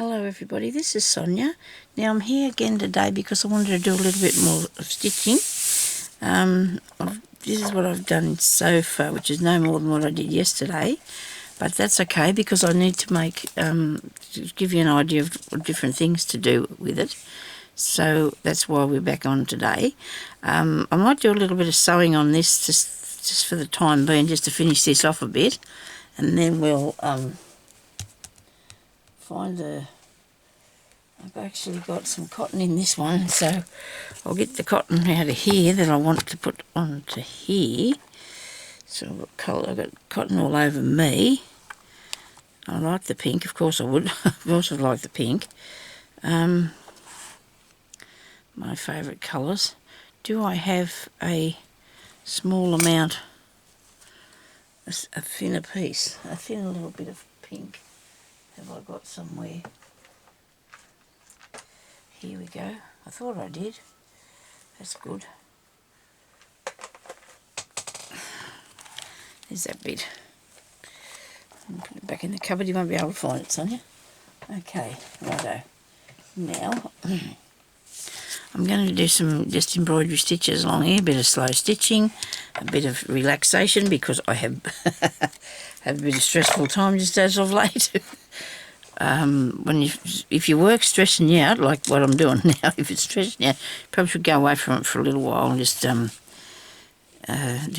Hello everybody, this is Sonya. Now I'm here again today because I wanted to do a little bit more of stitching. This is what I've done so far, which is no more than what I did yesterday, but that's okay because I need to make, to give you an idea of different things to do with it. So that's why we're back on today. I might do a little bit of sewing on this just for the time being, just to finish this off a bit, and then we'll I've actually got some cotton in this one, so I'll get the cotton out of here that I want to put onto here. So I've got cotton all over me. I like the pink, of course I would. Of course I like the pink. My favourite colours. Do I have a small amount, a thinner piece, a thin little bit of pink? Have I got somewhere? Here we go. I thought I did. That's good. There's that bit. I'll put it back in the cupboard. You won't be able to find it, Sonya. Okay, righto. Now, I'm going to do some just embroidery stitches along here, a bit of slow stitching, a bit of relaxation because I have had a bit of stressful time just as of late. If you work stressing you out, like what I'm doing now, if it's stressing you out, you probably should go away from it for a little while and just do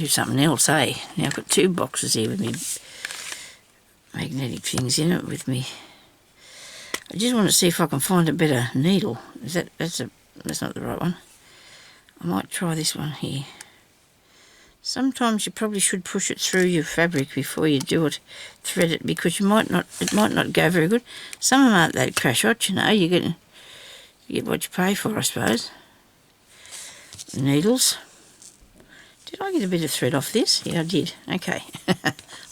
something else, eh? Now I've got two boxes here with me magnetic things in it with me. I just want to see if I can find a better needle. That's not the right one. I might try this one here. Sometimes you probably should push it through your fabric before you do it, thread it, because it might not go very good. Some of them aren't that crash hot, you know. You get what you pay for, I suppose. Needles. Did I get a bit of thread off this? Yeah, I did. Okay.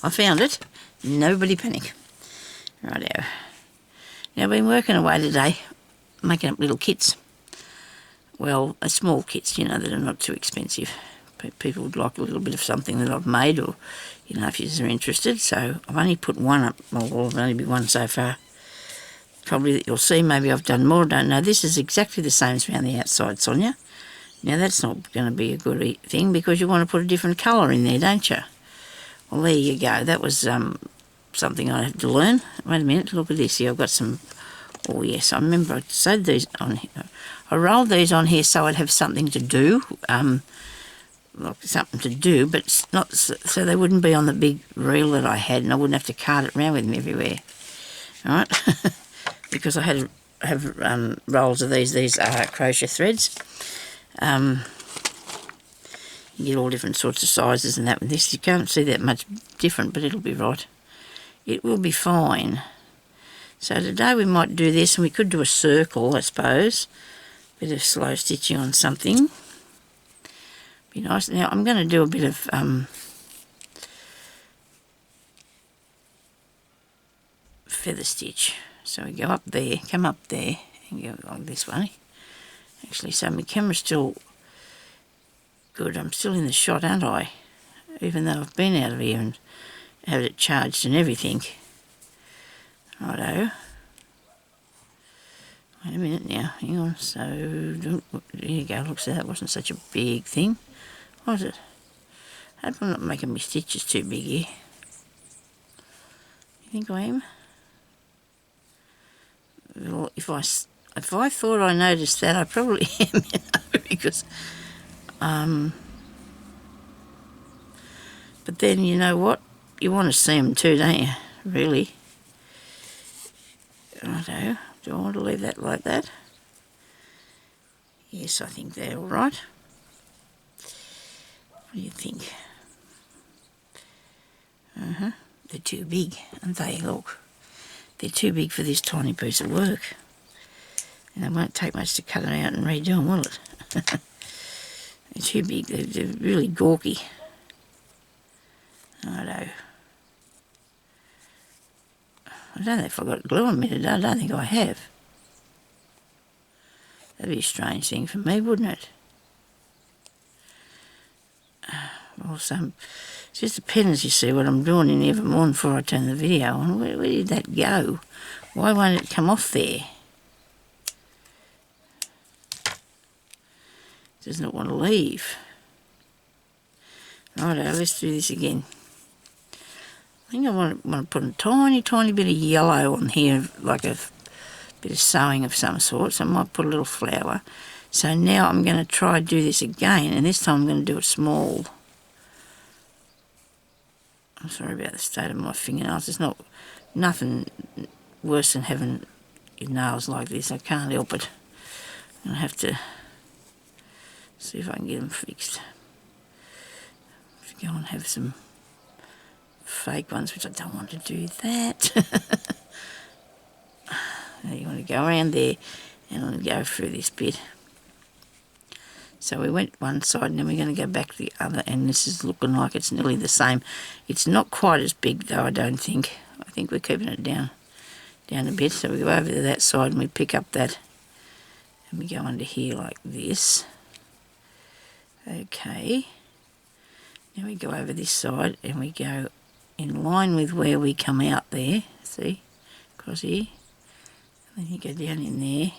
I found it. Nobody panic. Righto. Now I've been working away today, making up little kits. Well, small kits, you know, that are not too expensive. People would like a little bit of something that I've made, or, you know, if you're interested. So I've only put one up. Well, I've only been one so far. Probably that you'll see. Maybe I've done more. I don't know. This is exactly the same as around the outside, Sonya. Now that's not going to be a good thing because you want to put a different colour in there, don't you? Well, there you go. That was something I had to learn. Wait a minute. Look at this here. I've got some. Oh yes, I remember I sewed these on here. I rolled these on here so I'd have something to do. Like something to do, but not so they wouldn't be on the big reel that I had, and I wouldn't have to cart it around with me everywhere. All right, because I had to have rolls of these. These are crochet threads. You get all different sorts of sizes and that with this. You can't see that much different, but it'll be right. It will be fine. So today we might do this, and we could do a circle, I suppose. Bit of slow stitching on something. Be nice. Now I'm going to do a bit of feather stitch. So we go up there, come up there, and go like this way. Actually, so my camera's still good. I'm still in the shot, aren't I? Even though I've been out of here and had it charged and everything. Righto. Wait a minute now. Hang on. So there you go. Looks like that wasn't such a big thing. Was it? I hope I'm not making my stitches too big here. You think I am? Well, if I thought I noticed that, I probably am, you know, because but then you know what? You want to see them too, don't you? Really? Righto. Do I want to leave that like that? Yes, I think they're all right. What do you think? They're too big, aren't they? Look. They're too big for this tiny piece of work. And it won't take much to cut them out and redo them, will it? They're too big. They're really gawky. Righto. I don't know if I've got glue on me today. I don't think I have. That'd be a strange thing for me, wouldn't it? Well, it just depends, you see, what I'm doing in every morning before I turn the video on. Where did that go? Why won't it come off there? It does not want to leave. Righto, let's do this again. I think I want to put a tiny, tiny bit of yellow on here, like a bit of sewing of some sort, so I might put a little flower. So now I'm going to try do this again, and this time I'm going to do it small. I'm sorry about the state of my fingernails. It's nothing worse than having your nails like this. I can't help it. I'm going to have to see if I can get them fixed. Go and have some fake ones, which I don't want to do that. Now you want to go around there and I'm going to go through this bit. So we went one side and then we're going to go back to the other, and this is looking like it's nearly the same. It's not quite as big though, I don't think. I think we're keeping it down a bit. So we go over to that side and we pick up that and we go under here like this. Okay. Now we go over this side and we go in line with where we come out there. See? Across here. And then you go down in there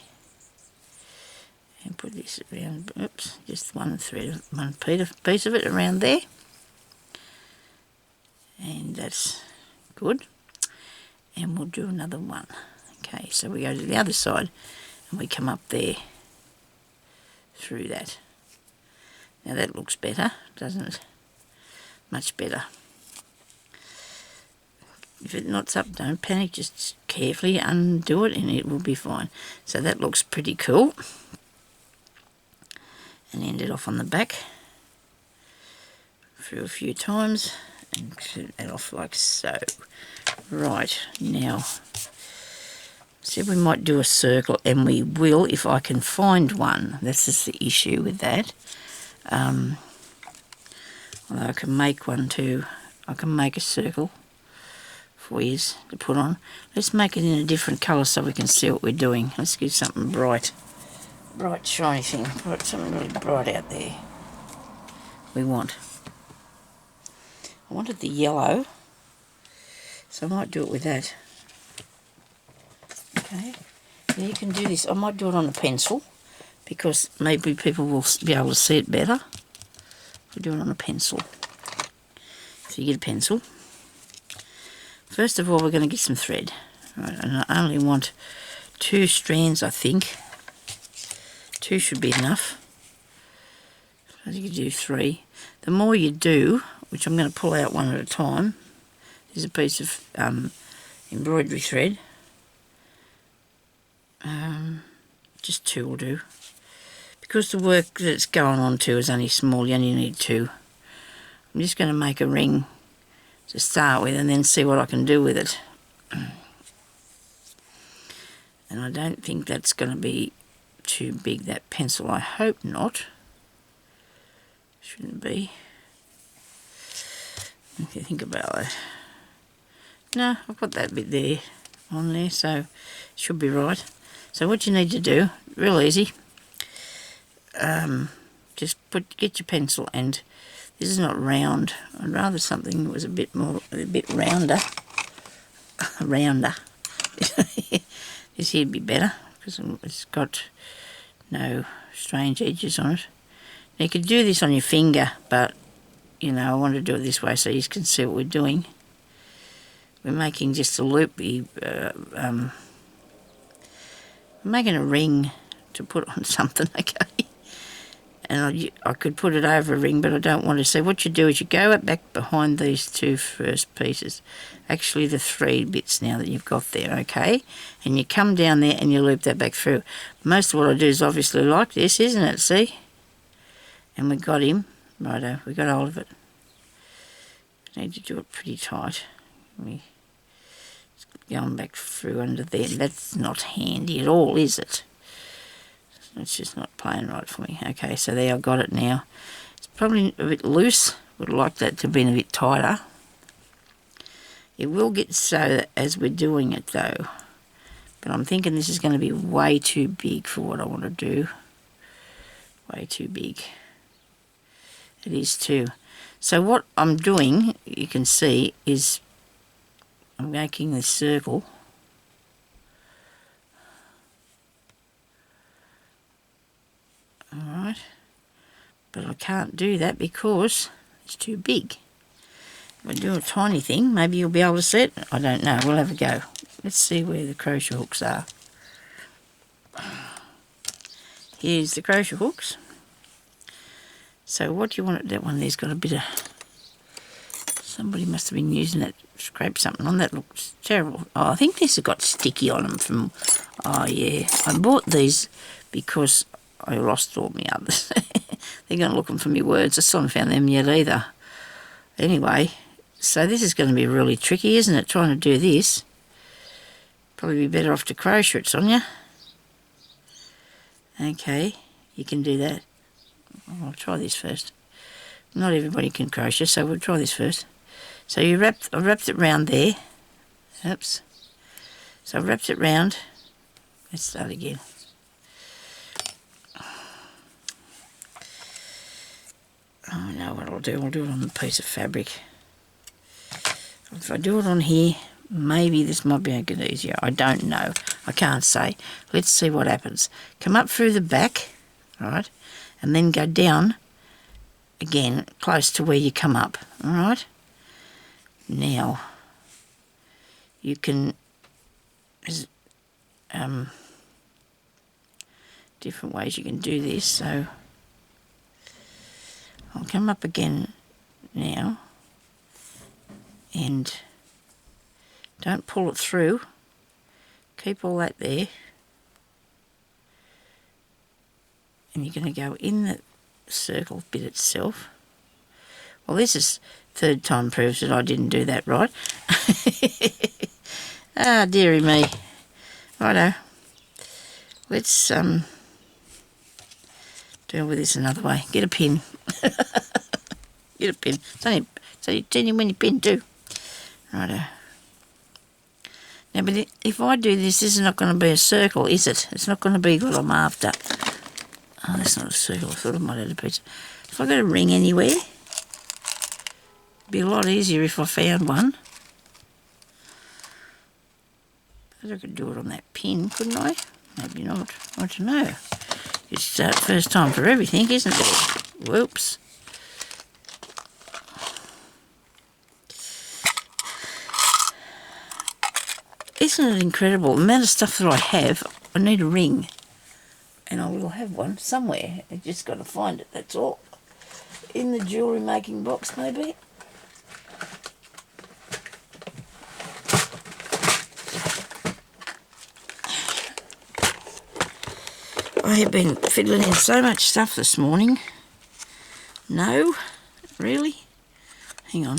and put this around, oops, just one thread, one piece of it around there. And that's good. And we'll do another one. Okay, so we go to the other side and we come up there through that. Now that looks better, doesn't it? Much better. If it knots up, don't panic, just carefully undo it and it will be fine. So that looks pretty cool. And end it off on the back through a few times and set that off like so. Right, now said we might do a circle, and we will if I can find one. That's just the issue with that. Although I can make one too. I can make a circle for you to put on. Let's make it in a different colour so we can see what we're doing. Let's get something bright. Bright, shiny thing. Put something really bright out there. I wanted the yellow, so I might do it with that. Okay. Now you can do this. I might do it on a pencil because maybe people will be able to see it better. We'll do it on a pencil. So you get a pencil. First of all, we're going to get some thread. Right, and I only want 2 strands, I think. 2 should be enough. So you can do 3. The more you do, which I'm going to pull out one at a time, there's a piece of embroidery thread. Just 2 will do. Because the work that it's going on to is only small, you only need 2. I'm just going to make a ring to start with and then see what I can do with it. And I don't think that's going to be too big, that pencil. I hope not. Shouldn't be. If you think about it. No, I've got that bit there on there, so it should be right. So what you need to do, real easy, just get your pencil, and this is not round. I'd rather something that was a bit rounder. This here'd be better because it's got no strange edges on it. Now you could do this on your finger, but you know I want to do it this way so you can see what we're doing. We're making just a loop. I'm making a ring to put on something, okay? And I could put it over a ring, but I don't want to. So what you do is you go back behind these 2 first pieces, actually the 3 bits now that you've got there, okay? And you come down there and you loop that back through. Most of what I do is obviously like this, isn't it? See? And we got him. Righto, we got hold of it. Need to do it pretty tight. Going back through under there. That's not handy at all, is it? It's just not playing right for me. Okay, so there, I've got it now. It's probably a bit loose. Would like that to have been a bit tighter. It will get so as we're doing it though. But I'm thinking this is going to be way too big for what I want to do. Way too big. It is too. So what I'm doing, you can see, is I'm making this circle But I can't do that because it's too big. If I do a tiny thing, maybe you'll be able to see it. I don't know. We'll have a go. Let's see where the crochet hooks are. Here's the crochet hooks. So what do you want? That one there's got a bit of... Somebody must have been using that, scrape something on. That looks terrible. Oh, I think this has got sticky on them from... Oh, yeah. I bought these because I lost all my others. They're going looking for me words. I still haven't found them yet either. Anyway, so this is going to be really tricky, isn't it, trying to do this? Probably be better off to crochet it, Sonya. Okay, you can do that. I'll try this first. Not everybody can crochet, so we'll try this first. So I wrapped it round there. Oops. So I wrapped it round. Let's start again. Oh, no, what I'll do it on a piece of fabric. If I do it on here, maybe this might be a bit easier. I don't know. I can't say. Let's see what happens. Come up through the back, right, and then go down again, close to where you come up, all right? Now, you can, there's different ways you can do this, so I'll come up again now, and don't pull it through, keep all that there, and you're going to go in the circle bit itself. Well, this is third time proves that I didn't do that right. Ah, dearie me. Righto. Let's deal with this another way. Get a pin. Get a pin. It's only a teeny weeny pin too. Righto. Now, but if I do this, this is not going to be a circle, is it? It's not going to be what I'm after. Oh, that's not a circle. I thought I might have a piece. If I got a ring anywhere, it'd be a lot easier if I found one. But I could do it on that pin, couldn't I? Maybe not. I don't know. It's first time for everything, isn't it? Whoops. Isn't it incredible? The amount of stuff that I have, I need a ring. And I will have one somewhere. I just got to find it, that's all. In the jewellery making box, maybe. I have been fiddling in so much stuff this morning. No? Really? Hang on.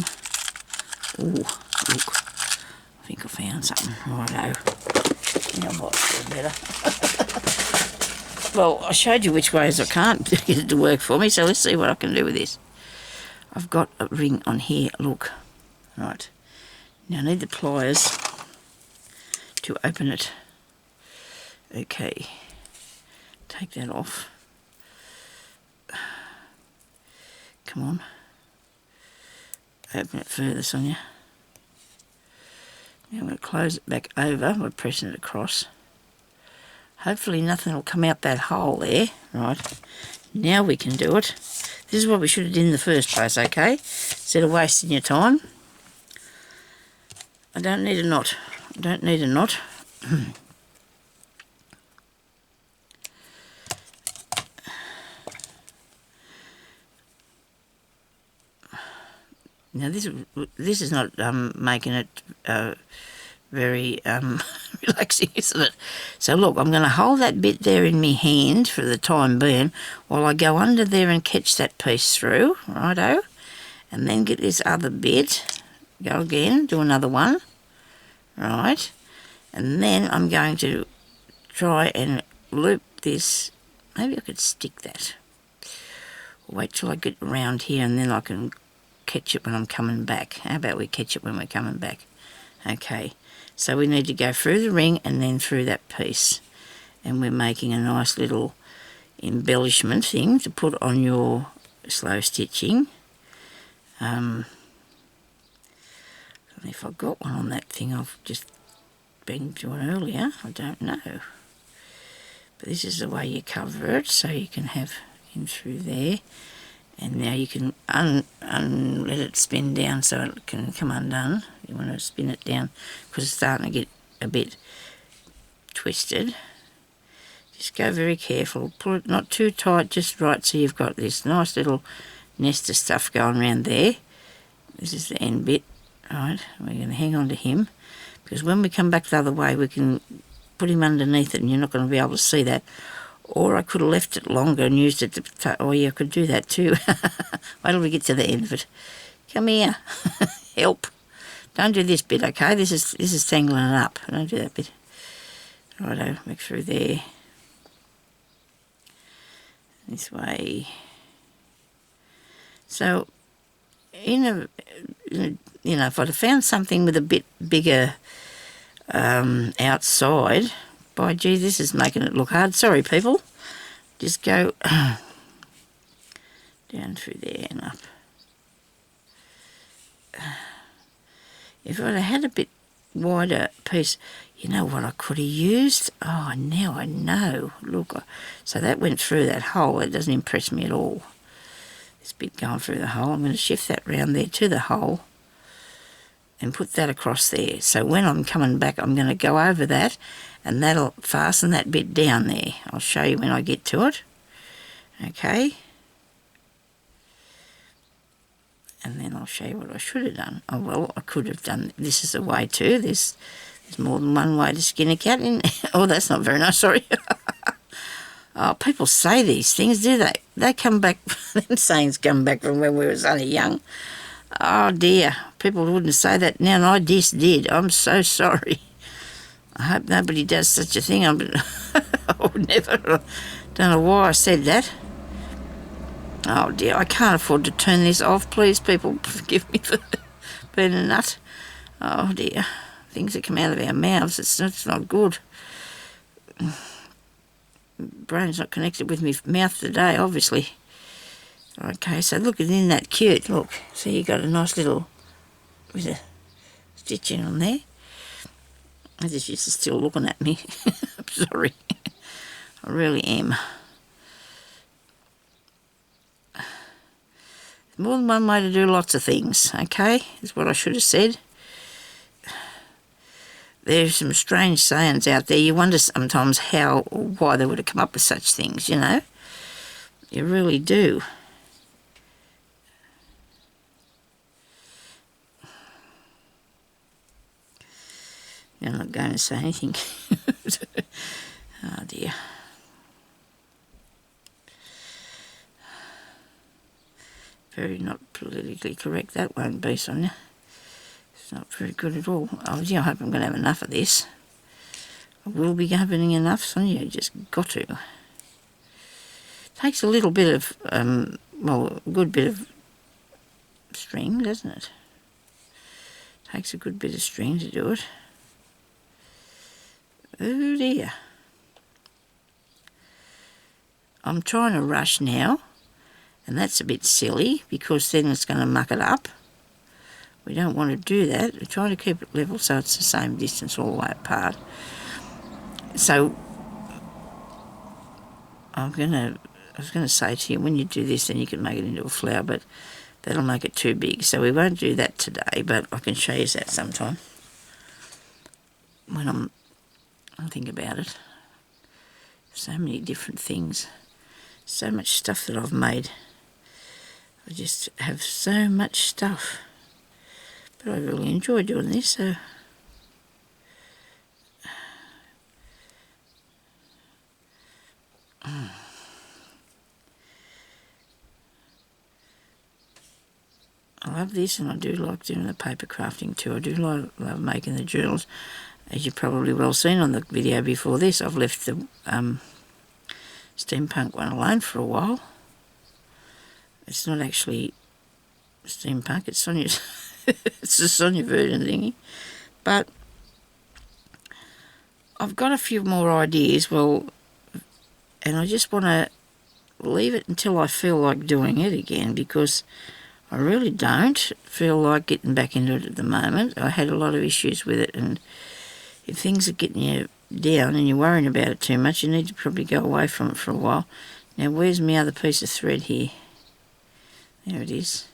Ooh, look. I think I found something. Righto. Now what's better? Well, I showed you which ways I can't get it to work for me, so let's see what I can do with this. I've got a ring on here, look. Right. Now I need the pliers to open it. Okay. Take that off. Come on. Open it further, Sonya. Now I'm going to close it back over by pressing it across. Hopefully nothing will come out that hole there. Right, now we can do it. This is what we should have done in the first place, okay? Instead of wasting your time. I don't need a knot. I don't need a knot. Now this is not making it very relaxing, isn't it? So look, I'm going to hold that bit there in my hand for the time being while I go under there and catch that piece through, righto, and then get this other bit, go again, do another one, right, and then I'm going to try and loop this. Maybe I could stick that. Wait till I get around here and then I can catch it when I'm coming back. How about we catch it when we're coming back? Okay. So we need to go through the ring and then through that piece. And we're making a nice little embellishment thing to put on your slow stitching. If I got one on that thing I've just been doing earlier, I don't know. But this is the way you cover it, so you can have in through there. And now you can let it spin down so it can come undone. You want to spin it down because it's starting to get a bit twisted. Just go very careful. Pull it not too tight, just right so you've got this nice little nest of stuff going around there. This is the end bit. Right, we're going to hang on to him because when we come back the other way we can put him underneath it and you're not going to be able to see that. Or I could have left it longer and used it to... Oh, yeah, I could do that too. Wait till we get to the end of it. Come here. Help. Don't do this bit, okay? This is tangling it up. Don't do that bit. Righto, back through there. This way. So, you know, if I'd have found something with a bit bigger outside... By gee, this is making it look hard. Sorry, people. Just go down through there and up. If I'd have had a bit wider piece, you know what I could have used? Oh, now I know. Look, so that went through that hole. It doesn't impress me at all. This bit going through the hole. I'm going to shift that round there to the hole and put that across there. So when I'm coming back, I'm going to go over that and that'll fasten that bit down there. I'll show you when I get to it. Okay. And then I'll show you what I should have done. Oh, well, I could have done... This is a way too. There's more than one way to skin a cat in... Oh, that's not very nice, sorry. Oh, people say these things, do they? They come back... Them sayings come back from when we was only young. Oh, dear. People wouldn't say that now, and I just did. I'm so sorry. I hope nobody does such a thing. I would never. Don't know why I said that. Oh dear, I can't afford to turn this off. Please, people, forgive me for being a nut. Oh dear, things that come out of our mouths, it's not good. Brain's not connected with my mouth today, obviously. Okay, so look, isn't that cute? Look, see, you got a nice little with a stitch in on there. I just used to still looking at me. I'm sorry. I really am. There's more than one way to do lots of things, okay? Is what I should have said. There's some strange sayings out there. You wonder sometimes how or why they would have come up with such things, you know? You really do. I'm not going to say anything. Oh dear. Very not politically correct, that won't be, Sonya. It's not very good at all. Oh, yeah, I hope I'm going to have enough of this. I will be having enough, Sonya, you just got to. Takes a little bit of, well, a good bit of string, doesn't it? Takes a good bit of string to do it. Oh dear. I'm trying to rush now, and that's a bit silly because then it's going to muck it up. We don't want to do that. We're trying to keep it level so it's the same distance all the way apart. So I was going to say to you, when you do this then you can make it into a flower, but that'll make it too big. So we won't do that today, but I can show you that sometime when I think about it. So many different things. So much stuff that I've made. I just have so much stuff. But I really enjoy doing this, so... I love this, and I do like doing the paper crafting too. I do love making the journals. As you've probably well seen on the video before this, I've left the steampunk one alone for a while. It's not actually steampunk, it's Sonya's. It's the Sonya version thingy. But I've got a few more ideas, well, and I just want to leave it until I feel like doing it again, because I really don't feel like getting back into it at the moment. I had a lot of issues with it, and if things are getting you down and you're worrying about it too much, you need to probably go away from it for a while. Now, where's my other piece of thread here? There it is.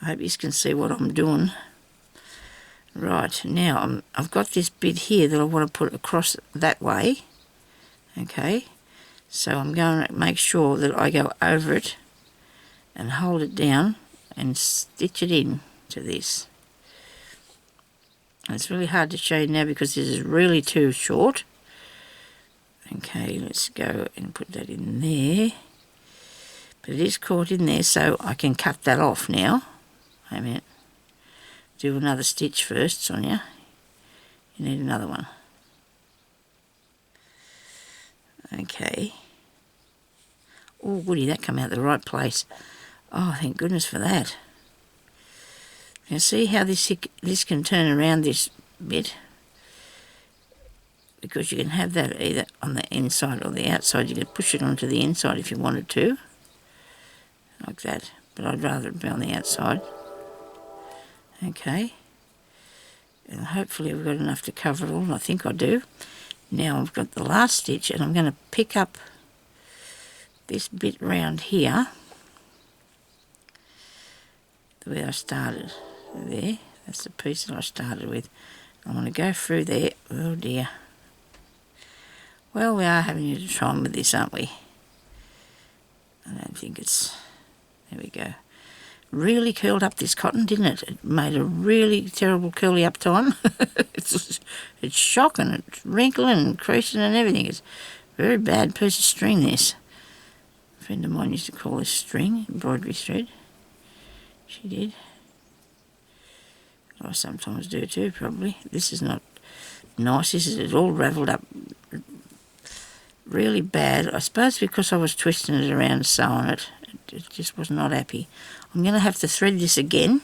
I hope you can see what I'm doing. Right, now I've got this bit here that I want to put across that way. Okay, so I'm going to make sure that I go over it and hold it down and stitch it in to this. It's really hard to show you now because this is really too short. Okay, let's go and put that in there. But it is caught in there, so I can cut that off now. Wait a minute. Do another stitch first, Sonya. You need another one. Okay. Oh, goody, that came out the right place. Oh, thank goodness for that. Now see how this can turn around this bit? Because you can have that either on the inside or the outside. You can push it onto the inside if you wanted to. Like that. But I'd rather it be on the outside. Okay. And hopefully we've got enough to cover it all. I think I do. Now I've got the last stitch and I'm going to pick up this bit round here. Where I started. There. That's the piece that I started with. I want to go through there. Oh dear. Well, we are having a time with this, aren't we? I don't think it's... There we go. Really curled up this cotton, didn't it? It made a really terrible curly up time. it's shocking. It's wrinkling and creasing and everything. It's a very bad piece of string, this. A friend of mine used to call this string, embroidery thread. She did. I sometimes do too, probably. This is not nice. This is all ravelled up really bad. I suppose because I was twisting it around and sewing it. It just was not happy. I'm going to have to thread this again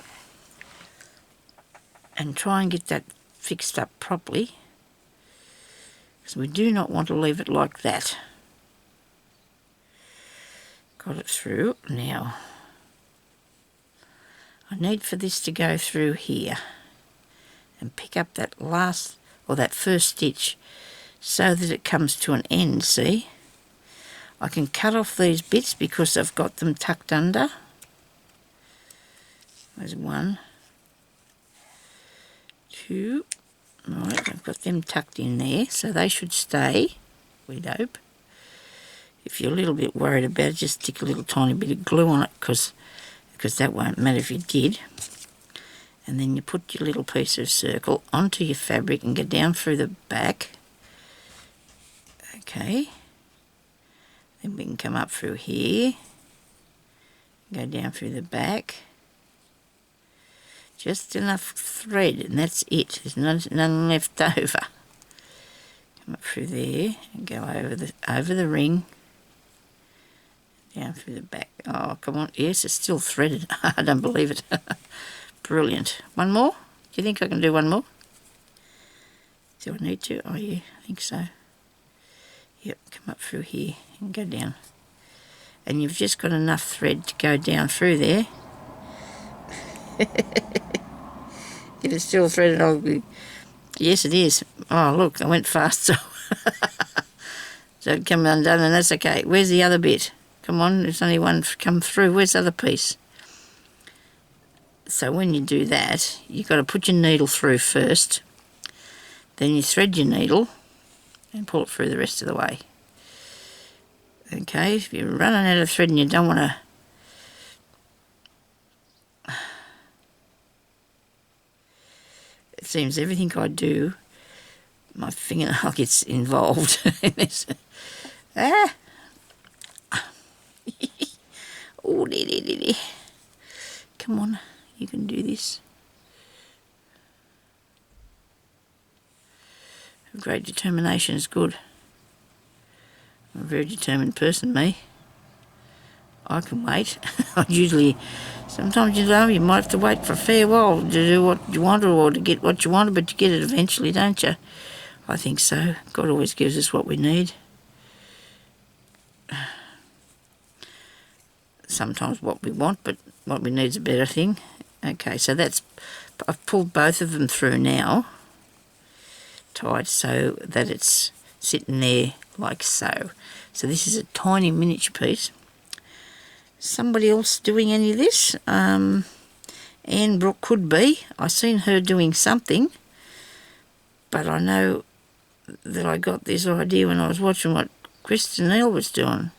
and try and get that fixed up properly, because we do not want to leave it like that. Got it through. Now I need for this to go through here and pick up that last or that first stitch so that it comes to an end, see? I can cut off these bits because I've got them tucked under. There's one, two, right, I've got them tucked in there, so they should stay, we'd hope. If you're a little bit worried about it, just stick a little tiny bit of glue on it, because that won't matter if you did. And then you put your little piece of circle onto your fabric and go down through the back. Okay. Then we can come up through here, go down through the back. Just enough thread, and that's it. There's none left over. Come up through there and go over the ring, down through the back. Oh, come on. Yes, it's still threaded. I don't believe it. Brilliant. One more? Do you think I can do one more? Do I need to? Oh, yeah, I think so. Yep, come up through here and go down. And you've just got enough thread to go down through there. If it's still threaded, I'll be... Yes, it is. Oh, look, I went fast, so... so it come undone, and that's okay. Where's the other bit? Come on, there's only one come through. Where's the other piece? So when you do that, you've got to put your needle through first. Then you thread your needle and pull it through the rest of the way. Okay, if you're running out of thread and you don't want to... It seems everything I do, my fingernail gets involved in this. Ah! Oh, there. Come on, you can do this. Great determination is good. I'm a very determined person, me. I can wait. Sometimes you might have to wait for a fair while to do what you want or to get what you want, but you get it eventually, don't you? I think so. God always gives us what we need. Sometimes what we want, but what we need is a better thing. Okay, so I've pulled both of them through now, tight, so that it's sitting there like so. So this is a tiny miniature piece. somebody else doing any of this. Anne Brooke could be. I seen her doing something, but I know that I got this idea when I was watching what Kristen Neal was doing.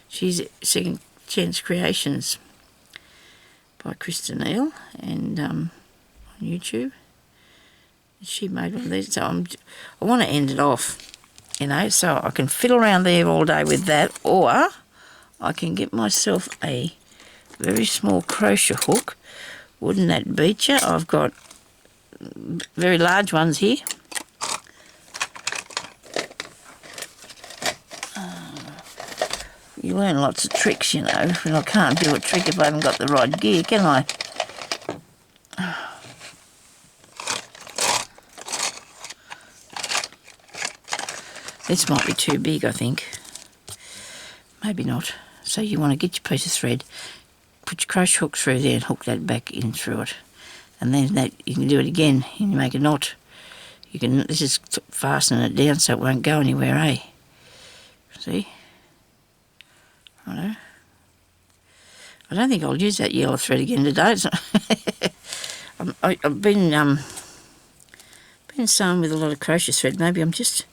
She's Second Chance Creations by Kristen Neal, and on YouTube. She made one of these, so I want to end it off, you know, so I can fiddle around there all day with that, or I can get myself a very small crochet hook. Wouldn't that beat you? I've got very large ones here. You learn lots of tricks, you know, and I can't do a trick if I haven't got the right gear, can I? This might be too big, I think. Maybe not. So you want to get your piece of thread, put your crochet hook through there and hook that back in through it. And then that you can do it again and you make a knot. You can, this is fastening it down so it won't go anywhere, eh? See? Righto. I don't think I'll use that yellow thread again today. It's not I've been sewing with a lot of crochet thread. Maybe I'm just...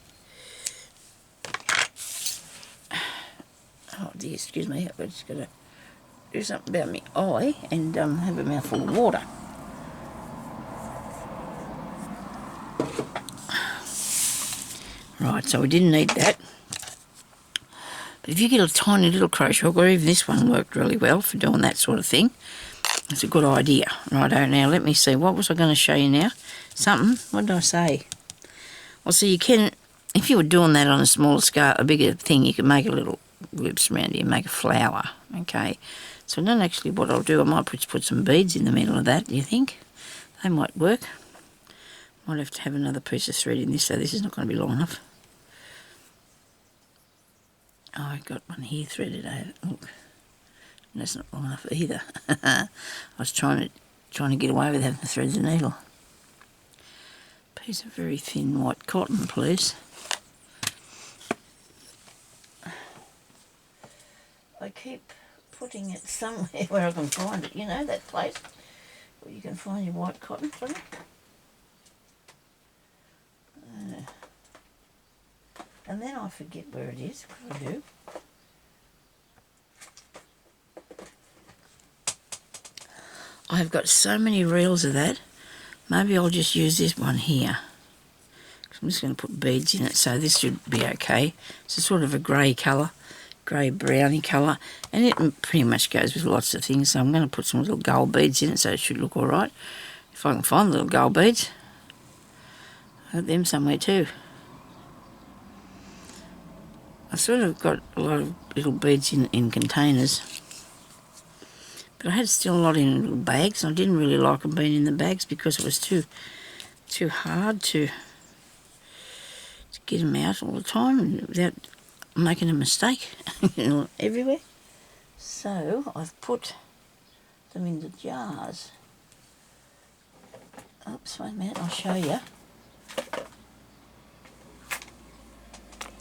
Oh dear, excuse me. I've just got to do something about my eye and have a mouthful of water. Right, so we didn't need that. But if you get a tiny little crochet hook, or even this one worked really well for doing that sort of thing, it's a good idea. Righto, now let me see. What was I going to show you now? Something. What did I say? Well, so you can, if you were doing that on a smaller scale, a bigger thing, you could make a little loops around here and make a flower. Okay. So then actually what I'll do, I might put some beads in the middle of that, do you think? They might work. Might have to have another piece of thread in this, so this is not going to be long enough. Oh, I got one here threaded over. Look, that's not long enough either. I was trying to get away with having to thread the needle. Piece of very thin white cotton, please. I keep putting it somewhere where I can find it. You know that place where you can find your white cotton, sorry? And then I forget where it is, what I do. I've got so many reels of that. Maybe I'll just use this one here. I'm just going to put beads in it, so this should be okay. It's a sort of a grey colour, grey browny colour, and it pretty much goes with lots of things, so I'm going to put some little gold beads in it so it should look alright. If I can find the little gold beads. I have them somewhere too. I've sort of got a lot of little beads in containers, but I had still a lot in little bags. I didn't really like them being in the bags because it was too hard to get them out all the time without making a mistake everywhere. So I've put them into jars. Oops, wait a minute, I'll show you.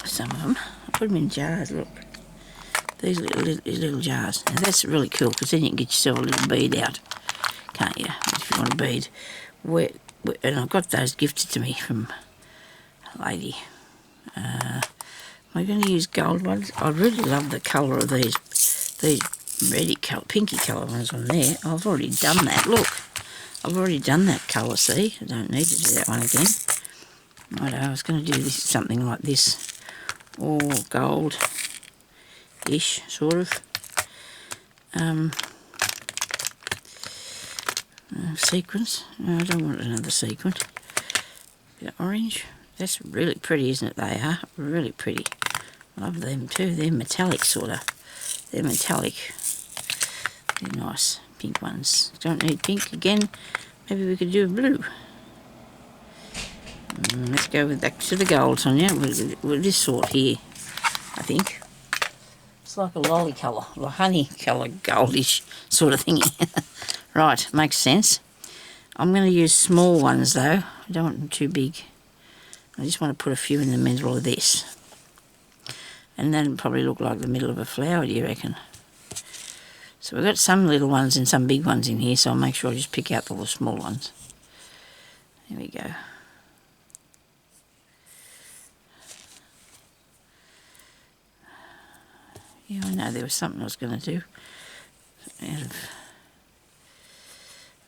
Some of them. I put them in jars, look. These little jars. Now that's really cool because then you can get yourself a little bead out, can't you? If you want a bead. And I got those gifted to me from a lady. Am I going to use gold ones? I really love the colour of these reddy colour, pinky colour ones on there. I've already done that, look. I've already done that colour, see? I don't need to do that one again. Right, I was going to do this, something like this. All gold-ish, sort of. Sequins. No, I don't want another sequin. Bit of orange. That's really pretty, isn't it? They are really pretty. I love them too. They're metallic, sort of. They're metallic. They're nice. Pink ones. Don't need pink again. Maybe we could do a blue. Let's go back to the gold, Sonya, with this sort here, I think. It's like a lolly colour, like honey colour, goldish sort of thingy. Right, makes sense. I'm going to use small ones though. I don't want them too big. I just want to put a few in the middle of this. And that'll probably look like the middle of a flower, do you reckon? So we've got some little ones and some big ones in here, so I'll make sure I just pick out all the small ones. There we go. Yeah, I know there was something I was going to do.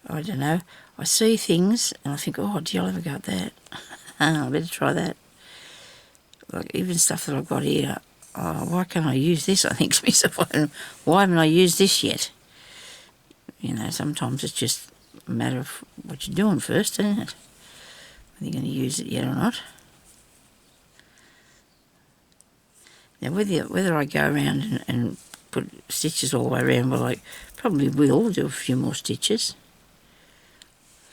I don't know. I see things and I think, oh, gee, I'll have a go at that. I better try that. Like even stuff that I've got here. Oh, why can't I use this? I think to myself, why haven't I used this yet? You know, sometimes it's just a matter of what you're doing first, isn't it? Are you going to use it yet or not? Now, whether I go around and put stitches all the way around, well, I probably will do a few more stitches.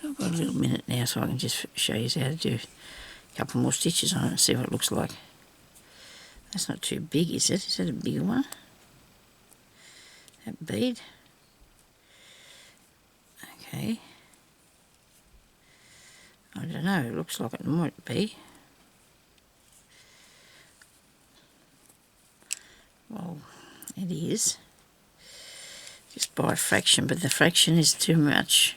I've got a little minute now, so I can just show you how to do a couple more stitches on it and see what it looks like. That's not too big, is it? Is that a bigger one? That bead? Okay. I don't know, it looks like it might be. Well, it is. Just by a fraction, but the fraction is too much.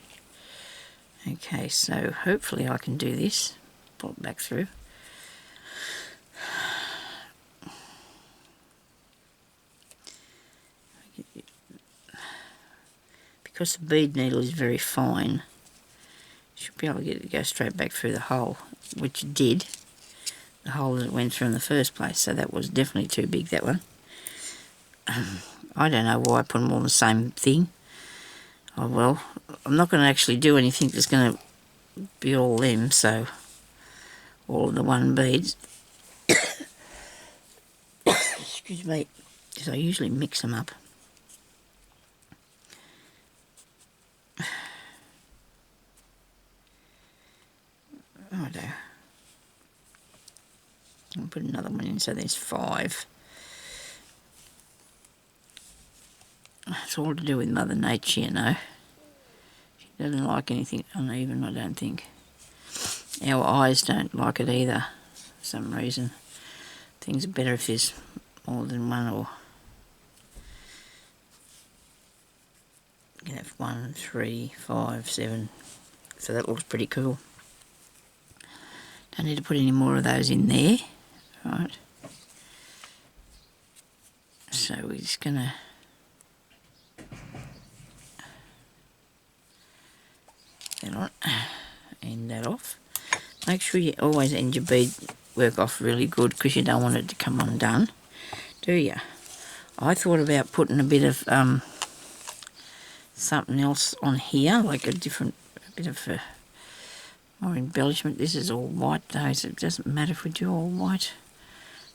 Okay, so hopefully I can do this. Pull it back through. Because the bead needle is very fine, you should be able to get it to go straight back through the hole, which it did. The hole that it went through in the first place, so that was definitely too big, that one. I don't know why I put them all in the same thing. Oh well, I'm not going to actually do anything that's going to be all them, so all of the one beads. Excuse me, because I usually mix them up. Righto. I'll put another one in, so there's 5. It's all to do with Mother Nature, you know. She doesn't like anything uneven, I don't think. Our eyes don't like it either, for some reason. Things are better if there's more than one, or you can have 1, 3, 5, 7. So that looks pretty cool. Don't need to put any more of those in there, right? So we're just gonna that on, end that off. Make sure you always end your bead work off really good, because you don't want it to come undone, do you? I thought about putting a bit of something else on here, like a bit of more embellishment. This is all white though, so it doesn't matter if we do all white.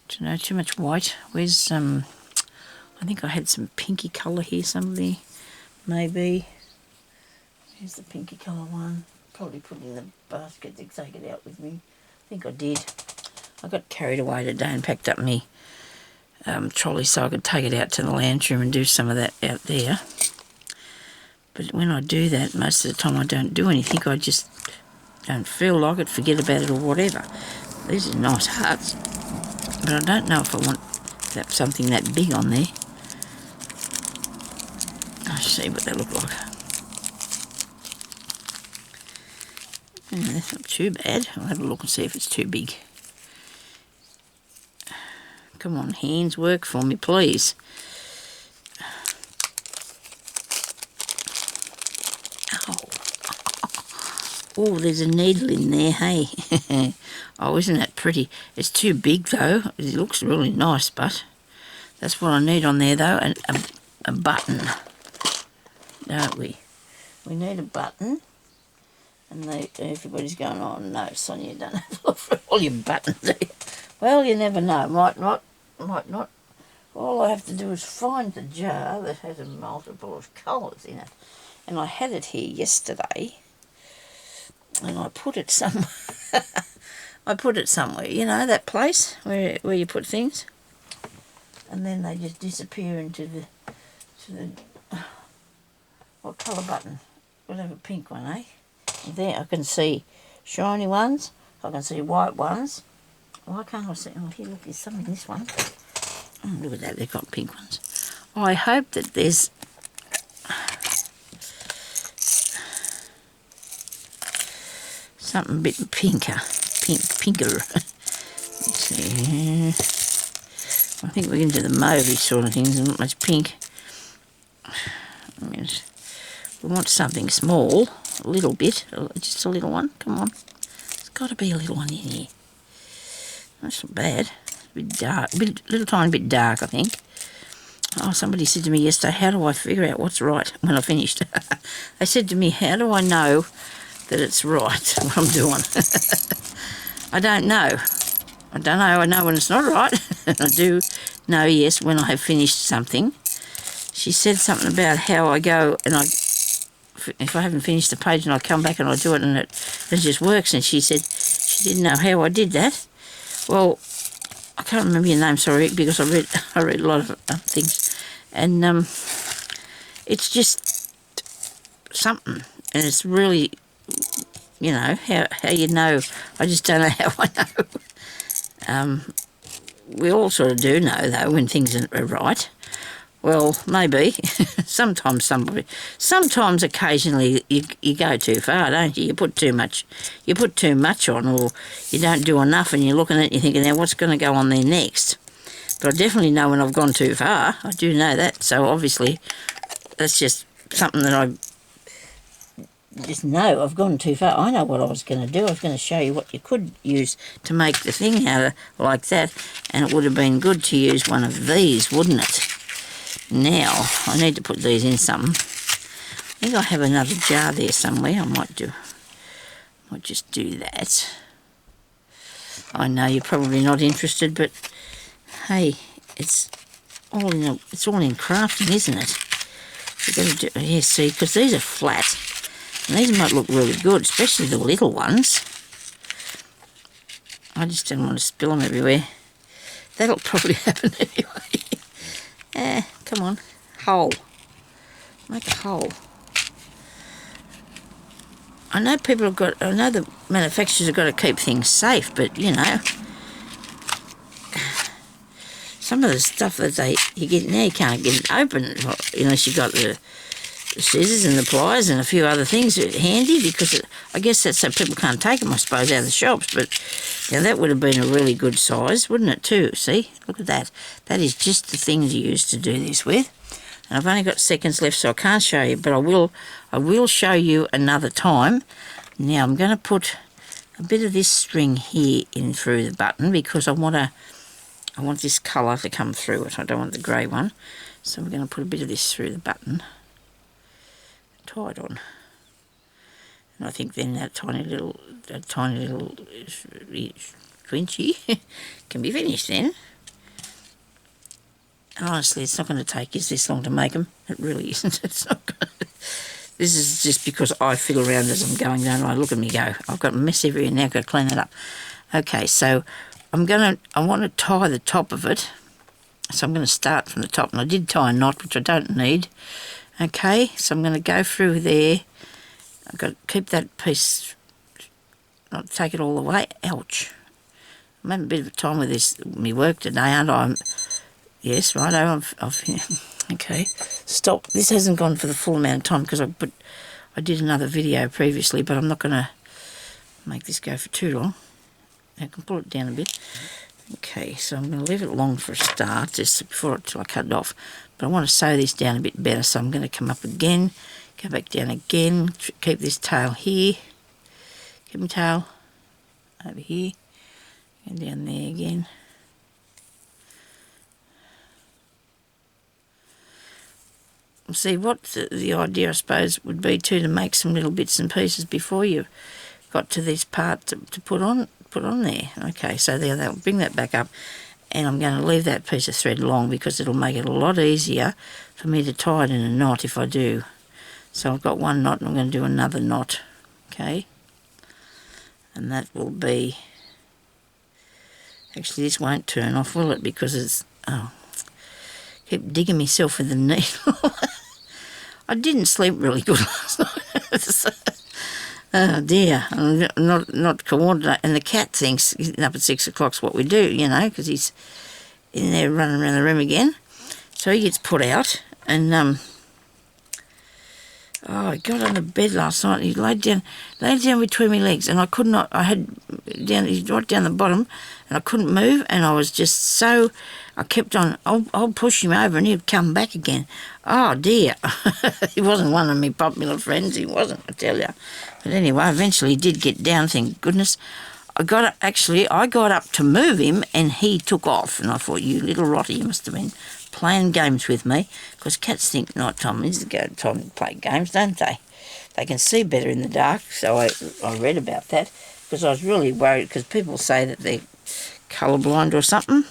Don't know, too much white. Where's I think I had some pinky colour here somewhere, maybe. Here's the pinky colour one. Probably put it in the basket to take it out with me. I think I did. I got carried away today and packed up my trolley so I could take it out to the lounge room and do some of that out there. But when I do that, most of the time I don't do anything. I just don't feel like it, forget about it or whatever. These are nice hearts, but I don't know if I want something that big on there. I'll see what they look like. That's not too bad. I'll have a look and see if it's too big. Come on, hands, work for me, please. Oh, there's a needle in there, hey. Oh, isn't that pretty? It's too big, though. It looks really nice, but that's what I need on there, though, and a button, don't we? We need a button. And everybody's going, oh, no, Sonya, you don't have all your buttons, do you? Well, you never know. Might not, might not. All I have to do is find the jar that has a multiple of colours in it. And I had it here yesterday. And I put it somewhere. I put it somewhere, you know, that place where you put things, and then they just disappear into the what colour button? We'll have a pink one, eh? And there I can see shiny ones. I can see white ones. Why can't I see? Oh, here, look, there's some in this one. Oh, look at that, they've got pink ones. I hope that there's something a bit pinker. Pinker. Let's see. I think we're into the mauvey sort of things, not much pink. I mean, we want something small, a little bit, just a little one. Come on. There's got to be a little one in here. That's not bad. A bit dark, little tiny bit dark, I think. Oh, somebody said to me yesterday, how do I figure out what's right when I finished? They said to me, how do I know that it's right what I'm doing? I don't know. I don't know. I know when it's not right. I do know, yes, when I have finished something. She said something about how I go and if I haven't finished the page and I come back and I do it and it just works, and she said she didn't know how I did that. Well, I can't remember your name, sorry, because I read a lot of things, and it's just something, and it's really, you know, how you know. I just don't know how I know. We all sort of do know, though, when things are right. Well, maybe. Sometimes occasionally you go too far, don't you? You put too much on, or you don't do enough, and you're looking at it and you're thinking, now what's going to go on there next? But I definitely know when I've gone too far. I do know that. So obviously that's just something that I just know. I've gone too far. I know what I was going to do. I was going to show you what you could use to make the thing out of like that, and it would have been good to use one of these, wouldn't it? Now, I need to put these in something. I think I have another jar there somewhere. I might just do that. I know you're probably not interested, but hey, it's all in crafting, isn't it? You've got to do, yeah, see, because these are flat, and these might look really good, especially the little ones. I just don't want to spill them everywhere. That'll probably happen anyway. Come on, hole. Make a hole. I know the manufacturers have got to keep things safe, but you know, some of the stuff that you get now, you can't get it open unless you've got the scissors and the pliers and a few other things handy, because I guess that's so people can't take them, I suppose, out of the shops. But yeah, that would have been a really good size, wouldn't it, too? See, look at that. That is just the things you used to do this with. And I've only got seconds left, so I can't show you, but I will show you another time. Now I'm going to put a bit of this string here in through the button, because I want this colour to come through it. I don't want the grey one. So we're going to put a bit of this through the button. Tie it on. And I think then that tiny little squinchy can be finished then. And honestly, it's not going to take us this long to make them. It really isn't. It's not going to. This is just because I fiddle around as I'm going down. Look at me go. I've got a mess everywhere now. I've got to clean it up. Okay, so I want to tie the top of it. So I'm going to start from the top. And I did tie a knot, which I don't need. Okay, so I'm going to go through there. I've got to keep that piece, not take it all the way. Ouch. I'm having a bit of a time with this, my work today, aren't I? Yes, right, okay. Stop. This hasn't gone for the full amount of time because I did another video previously, but I'm not going to make this go for too long. I can pull it down a bit. Okay, so I'm going to leave it long for a start, just till I cut it off. But I want to sew this down a bit better, so I'm going to come up again, go back down again, keep this tail here, keep my tail over here, and down there again. See, what the idea, I suppose, would be to make some little bits and pieces before you got to this part to put on there. Okay, so there, they'll bring that back up, and I'm going to leave that piece of thread long because it'll make it a lot easier for me to tie it in a knot if I do. So I've got one knot and I'm going to do another knot, okay? And that will be, actually this won't turn off, will it? Because it's, keep digging myself with the needle. I didn't sleep really good last night. Oh dear, I'm not coordinating. And the cat thinks getting up at 6 o'clock's what we do, you know, because he's in there running around the room again. So he gets put out, and Oh, I got on the bed last night and he laid down between my legs, and I could not, he's right down the bottom, and I couldn't move, and I was just so, I kept on, I'll push him over and he'd come back again. Oh dear. He wasn't one of my popular friends, he wasn't, I tell you. But anyway, eventually he did get down, thank goodness. I got up to move him and he took off, and I thought, you little rotter, you must have been playing games with me, because cats think night time is the time to play games, don't they? They can see better in the dark, so I read about that, because I was really worried, because people say that they're colourblind or something.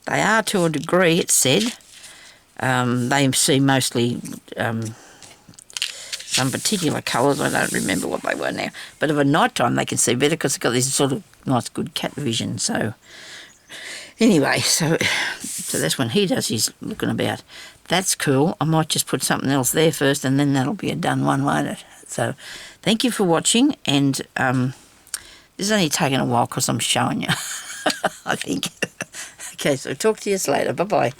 They are to a degree, it said. They see mostly some particular colours. I don't remember what they were now. But of a night time they can see better because they've got this sort of nice good cat vision. So anyway, so that's when he does his looking about. That's cool. I might just put something else there first, and then that'll be a done one, won't it? So thank you for watching, and this is only taking a while because I'm showing you, I think. Okay, so talk to you later. Bye-bye.